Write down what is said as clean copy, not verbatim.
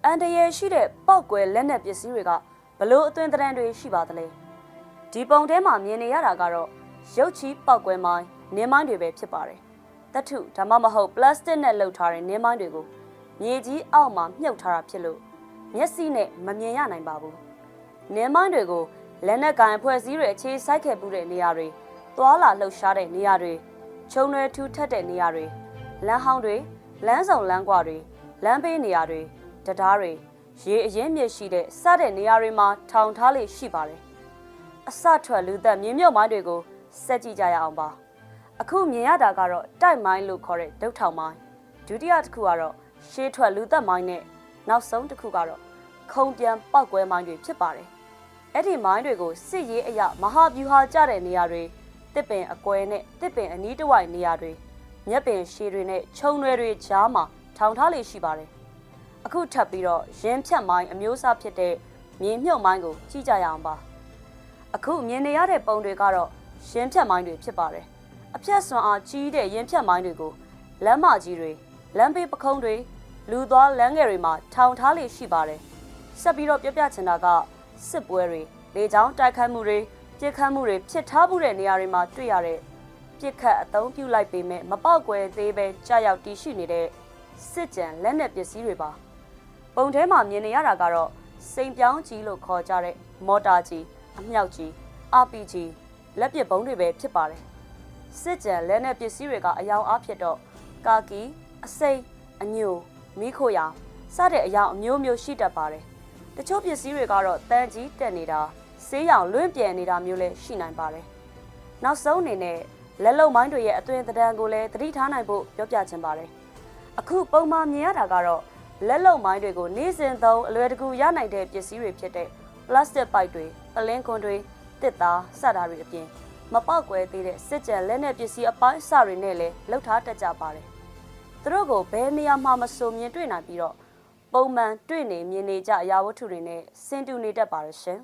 အန်တရယ်ရှိတဲ့ပောက်ကွယ်လက်နက်ပစ္စည်းတွေကဘလို့အသွင်သဏ္ဍာန်တွေရှိပါသလဲဒီပုံထဲမှာမြင်နေရတာကတော့ရုပ်ချီပောက်ကွယ်မိုင်းနင်းမိုင်းတွေပဲဖြစ်ပါတယ်တထုဒါမှမဟုတ်ပလတ်စတစ်နဲ့လုပ်ထားတဲ့နင်းမိုင်းတွေကိုမြေကြီးအောက်မှာမြုပ်ထားတာဖြစ်လို့မျက်စိနဲ့မမြင်ရနိုင်ပါဘူးနင်းမိုင်းတွေကိုလက်နက်ကိုင်အဖွဲ့အစည်းတွေအခြေစိုက်ခဲ့မှုတဲ့နေရာတွေသွာလာလှုပ်ရှားတဲ့နေရာတွေခြုံရွယ်ထူထပ်တဲ့နေရာတွေလမ်းဟောင်းတွေလမ်းဆောင်လမ်းကွာတွေလမ်းဘေးနေရာတွေတရားတွေရေအရင်မြစ်ရှိတဲ့စတဲ့နေရာတွေမှာထောင်ထားလေရှိပါတယ်အစထွက်လူသက်မြင်းမြုပ်မိုင်းတွေကိုစက်ကြည့်ကြရအောင်ပါအခုမြင်ရတာကတော့တိုက်မိုင်းလို့ခေါ်တဲ့ဒုတ်ထောင်မိုင်းဒုတိယတစ်ခုကတော့ရှေးထွက်လူသက်မိုင်းနဲ့နောက်ဆုံးတစ်ခုကတော့ခုံပြန်ပောက်ကွဲမိုင်းတွေဖြစ်ပါတယ်အဲ့ဒီမိုင်းတွေကိုစစ်ရေးအရမဟာဗျူဟာကျတဲ့နေရာတွေတစ်ပင်အကွဲနဲ့တစ်ပင်အနီးတစ်ဝိုက်နေရာတွေမြက်ပင်ရှည်တွေနဲ့ခြုံရွယ်တွေကြားမှာထောင်ထားလေရှိပါတယ်အခုထပ်ပြီးတော့ရင်းဖြတ်မိုင်းအမျိုးအစားဖြစ်တဲ့မြေမြုပ်မိုင်းကိုကြည့်ကြရအောင်ပါအခုမြင်နေရတဲ့ပုံတွေကတော့ရင်းဖြတ်မိုင်းတွေဖြစ်ပါတယ်အဖြတ်စွမ်းအားကြီးတဲ့ရင်းဖြတ်မိုင်းတွေကိုလမ်းမကြီးတွေလမ်းဘေးပခုံးတွေလူသွားလမ်းငယ်တွေမှာထောင်ထားလေရှိပါတယ်ဆက်ပြီးတော့ပြပြချင်တာကစစ်ပွဲတွေလေကြောင်းတိုက်ခိုက်မှုတွေပြစ်ခတ်မှုတွေဖြစ်ထားမှုတဲ့နေရာတွေမှာတွေ့ရတဲ့ပြစ်ခတ်အသုံးပြုလိုက်ပေမဲ့မပေါက်ကွယ်သေးပဲကြာရောက်တည်ရှိနေတဲ့စစ်ကြံလက်နက်ပစ္စည်းတွေပါပုံထဲမှာမြင်နေရတာကတော့စိန်ပြောင်းကြီးလို့ခေါ်ကြတဲ့မော်တာကြီးအမြောက်ကြီး RPG လက်ပစ်ဗုံးတွေပဲဖြစ်ပါတယ်စစ်ကြံလက်နက်ပစ္စည်းတွေကအယောင်အားဖြစ်တော့ကာကီအစိမ်းအညိုမီးခိုရောင်စတဲ့အယောင်အမျိုးမျိုးရှိတတ်ပါတယ်တချို့ပစ္စည်းတွေကတော့တန်ကြီးတက်နေတာဆေးရောင်လွင့်ပြန်နေတာမျိုးလည်းရှိနိုင်ပါတယ်နောက်ဆုံးအနေနဲ့လက်လုံမိုင်းတွေရဲ့အသွင်သဏ္ဍာန်ကိုလည်းသတိထားနိုင်ဖို့ပြောပြချင်ပါတယ်အခုပုံမှန်မြင်ရတာကတော့လက်လုံမိုင်းတွေကိုနေ့စဉ်သုံးအလွယ်တကူရနိုင်တဲ့ပစ္စည်းတွေဖြစ်တဲ့ပလတ်စတစ်ပိုက်တွေပလင်းကွန်တွေတစ်သားစတာတွေအပြင်မပေါက်ကွဲသေးတဲ့စစ်ကြံလက်နက်ပစ္စည်းအပိုင်းအစတွေနဲ့လည်းလှုပ်ထားတတ်ကြပါတယ်သူတို့ကိုဘယ်နေရာမှမဆိုမြင်တွေ့နိုင်ပြီးတော့ပုံမှန်တွေ့နေမြင်နေကြအရာဝတ္ထုတွေနဲ့ဆင်တူနေတတ်ပါတယ်ရှင်